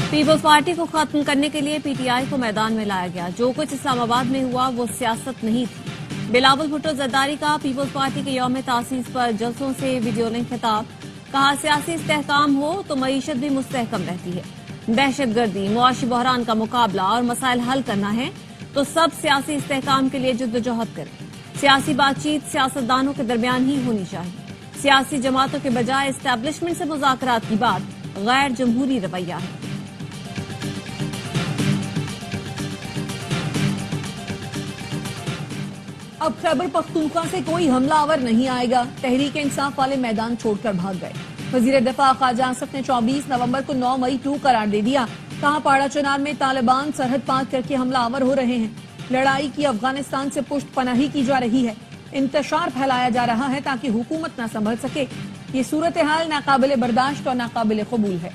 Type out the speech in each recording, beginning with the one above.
Peoples party کو ختم کرنے کے لیے پی ٹی آئی کو میدان میں لایا گیا. جو کچھ اسلام آباد میں ہوا وہ سیاست نہیں تھی. بلاول بھٹو زرداری کا پیپلز پارٹی کے یوم تاسیس پر جلسوں سے ویڈیو لنک خطاب. کہا سیاسی استحکام ہو تو معیشت بھی مستحکم رہتی ہے. دہشت گردی، معاشی بحران کا مقابلہ اور مسائل حل کرنا ہے تو سب سیاسی استحکام کے لیے جدوجہد کریں. سیاسی بات چیت سیاستدانوں کے درمیان ہی ہونی چاہیے. سیاسی جماعتوں کے بجائے اسٹیبلشمنٹ سے مذاکرات کی بات غیر جمہوری رویہ ہے. اب خیبر پختونخوا سے کوئی حملہ آور نہیں آئے گا. تحریک انصاف والے میدان چھوڑ کر بھاگ گئے. وزیر دفاع خواجہ آصف نے 24 نومبر کو 9 مئی 2 قرار دے دیا. کہا پاڑا چنار میں طالبان سرحد پار کر کے حملہ آور ہو رہے ہیں. لڑائی کی افغانستان سے پشت پناہی کی جا رہی ہے. انتشار پھیلایا جا رہا ہے تاکہ حکومت نہ سنبھل سکے. یہ صورتحال ناقابل برداشت اور ناقابل قبول ہے.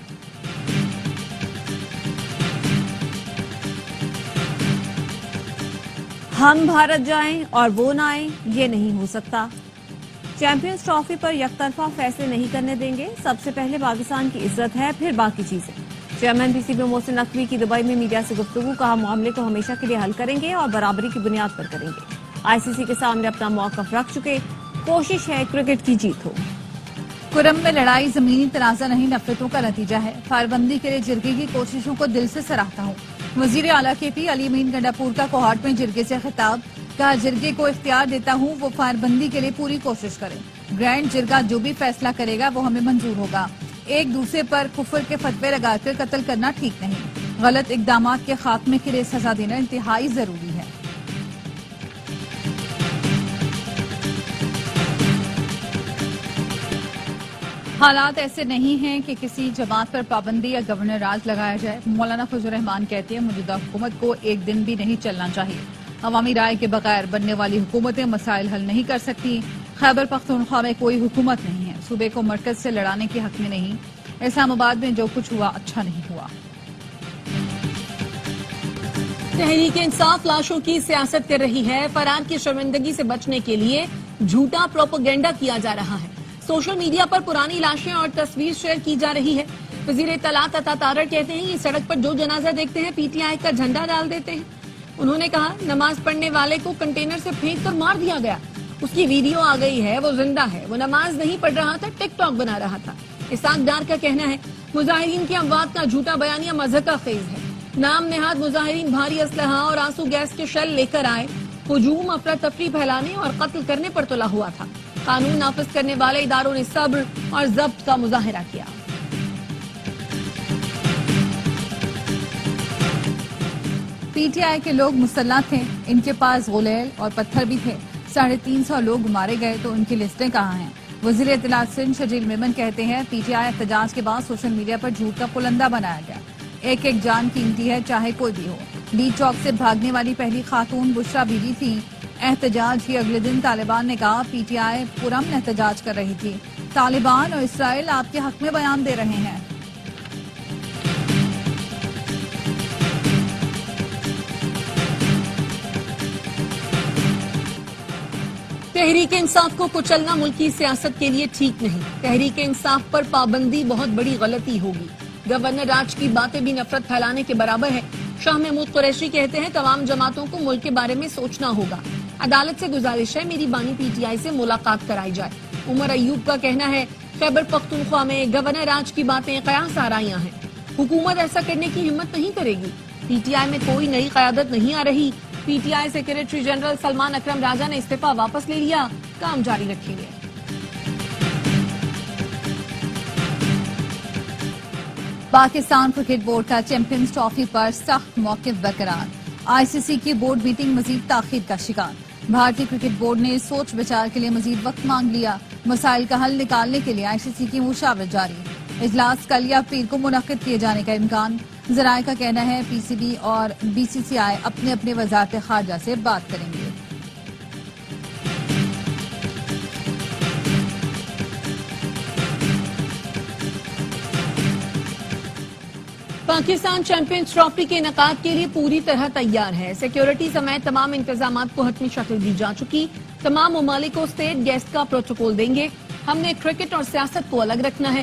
ہم بھارت جائیں اور وہ نہ آئیں، یہ نہیں ہو سکتا. چیمپئنز ٹرافی پر یک طرفہ فیصلے نہیں کرنے دیں گے. سب سے پہلے پاکستان کی عزت ہے، پھر باقی چیزیں. Chairman P C B Mohsin Naqvi کی دبئی میں میڈیا سے گفتگو. کہا معاملے کو ہمیشہ کے لیے حل کریں گے اور برابری کی بنیاد پر کریں گے. آئی سی سی کے سامنے اپنا موقف رکھ چکے. کوشش ہے کرکٹ کی جیت ہو. کرم میں لڑائی زمینی تنازع نہیں، نفرتوں کا نتیجہ ہے. فائر بندی کے لیے جرگے کی کوششوں کو دل سے سراہتا ہوں. وزیر اعلیٰ کے پی علی امین گنڈاپور کا کوہاٹ میں جرگے سے خطاب. کہا جرگے کو اختیار دیتا ہوں وہ فائر بندی کے لیے پوری کوشش کریں. گرینڈ جرگہ جو بھی فیصلہ کرے گا وہ ہمیں منظور ہوگا. ایک دوسرے پر کفر کے فتوے لگا کر قتل کرنا ٹھیک نہیں. غلط اقدامات کے خاتمے کے لیے سزا دینا انتہائی ضروری ہے. حالات ایسے نہیں ہیں کہ کسی جماعت پر پابندی یا گورنر راج لگایا جائے. مولانا فضل الرحمان کہتے ہیں موجودہ حکومت کو ایک دن بھی نہیں چلنا چاہیے. عوامی رائے کے بغیر بننے والی حکومتیں مسائل حل نہیں کر سکتی. خیبر پختونخوا میں کوئی حکومت نہیں ہے. صوبے کو مرکز سے لڑانے کے حق میں نہیں. اسلام آباد میں جو کچھ ہوا اچھا نہیں ہوا. تحریک انصاف لاشوں کی سیاست کر رہی ہے. فرار کی شرمندگی سے بچنے کے لیے جھوٹا پروپیگنڈا کیا جا رہا ہے. سوشل میڈیا پر پرانی لاشیں اور تصویر شیئر کی جا رہی ہے. وزیر اطلاعات عطا تارڑ کہتے ہیں یہ سڑک پر جو جنازہ دیکھتے ہیں پی ٹی آئی کا جھنڈا ڈال دیتے ہیں. انہوں نے کہا نماز پڑھنے والے کو کنٹینر سے پھینک کر مار دیا گیا. اس کی ویڈیو آ گئی ہے، وہ زندہ ہے. وہ نماز نہیں پڑھ رہا تھا، ٹک ٹاک بنا رہا تھا. اسحاق ڈار کا کہنا ہے مظاہرین کی اموات کا جھوٹا بیانیہ مضحکہ خیز ہے. نام نہاد مظاہرین بھاری اسلحہ اور آنسو گیس کے شیل لے کر آئے. ہجوم، افراتفری پھیلانے اور قتل کرنے پر تلا ہوا تھا. قانون نافذ کرنے والے اداروں نے صبر اور ضبط کا مظاہرہ کیا. پی ٹی آئی کے لوگ مسلح تھے. ان کے پاس غلیل اور پتھر بھی تھے. 350 لوگ مارے گئے تو ان کی لسٹیں کہاں ہیں؟ وزیر اطلاعات سندھ شجیل میمن کہتے ہیں پی ٹی آئی احتجاج کے بعد سوشل میڈیا پر جھوٹ کا پلندہ بنایا گیا. ایک ایک جان قیمتی ہے چاہے کوئی بھی ہو. ڈی چوک سے بھاگنے والی پہلی خاتون بشرا بی بی تھی. احتجاج کے اگلے دن طالبان نے کہا پی ٹی آئی پرامن احتجاج کر رہی تھی. طالبان اور اسرائیل آپ کے حق میں بیان دے رہے ہیں. تحریک انصاف کو کچلنا ملکی سیاست کے لیے ٹھیک نہیں. تحریک انصاف پر پابندی بہت بڑی غلطی ہوگی. گورنر راج کی باتیں بھی نفرت پھیلانے کے برابر ہے. شاہ محمود قریشی کہتے ہیں تمام جماعتوں کو ملک کے بارے میں سوچنا ہوگا. عدالت سے گزارش ہے میری بانی پی ٹی آئی سے ملاقات کرائی جائے. عمر ایوب کا کہنا ہے خیبر پختونخوا میں گورنر راج کی باتیں قیاس آرائیاں ہیں. حکومت ایسا کرنے کی ہمت نہیں کرے گی. پی ٹی آئی میں کوئی نئی قیادت نہیں آ رہی. P T I secretary general Salman Akram Raja نے استعفیٰ واپس لے لیا. کام جاری رکھیں گے. پاکستان کرکٹ بورڈ کا چیمپئنز ٹرافی پر سخت موقف برقرار. آئی سی سی کی بورڈ میٹنگ مزید تاخیر کا شکار. بھارتی کرکٹ بورڈ نے سوچ بچار کے لیے مزید وقت مانگ لیا. مسائل کا حل نکالنے کے لیے آئی سی سی کی مشاورت جاری. اجلاس کل یا پیر کو منعقد کیے جانے کا امکان. ذرائع کا کہنا ہے پی سی بی اور بی سی سی آئی اپنے اپنے وزارت خارجہ سے بات کریں گے. پاکستان چیمپئنز ٹرافی کے انعقاد کے لیے پوری طرح تیار ہے. سیکیورٹی سمیت تمام انتظامات کو حتمی شکل دی جا چکی. تمام ممالک کو اسٹیٹ گیسٹ کا پروٹوکول دیں گے. ہم نے کرکٹ اور سیاست کو الگ رکھنا ہے.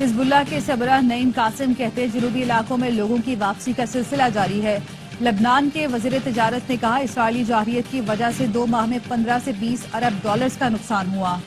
حزب اللہ کے سربراہ نعیم قاسم کہتے ہیں جنوبی علاقوں میں لوگوں کی واپسی کا سلسلہ جاری ہے۔ لبنان کے وزیر تجارت نے کہا اسرائیلی جارحیت کی وجہ سے 2 ماہ میں 15 سے 20 ارب ڈالرز کا نقصان ہوا۔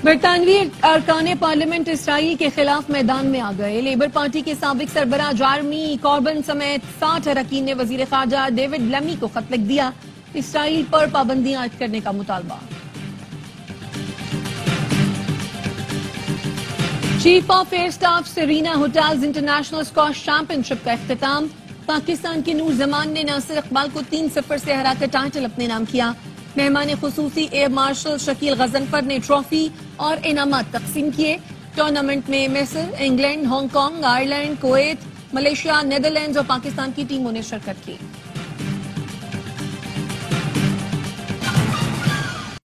برطانوی ارکان پارلیمنٹ اسرائیل کے خلاف میدان میں آ گئے۔ لیبر پارٹی کے سابق سربراہ جارمی کوربن سمیت 60 اراکین نے وزیر خارجہ ڈیوڈ لیمی کو خط لکھ دیا، اسرائیل پر پابندیاں عائد کرنے کا مطالبہ۔ Chief of air staff Serena hotels international squash championship کا اختتام۔ پاکستان کے نور زمان نے ناصر اقبال کو 3-0 سے ہرا کر ٹائٹل اپنے نام کیا۔ مہمان خصوصی ایئر مارشل شکیل غضنفر نے ٹرافی اور انعامات تقسیم کیے۔ ٹورنامنٹ میں مصر، England, Hong Kong, Ireland, Kuwait, Malaysia, Netherlands اور پاکستان کی ٹیموں نے شرکت کی۔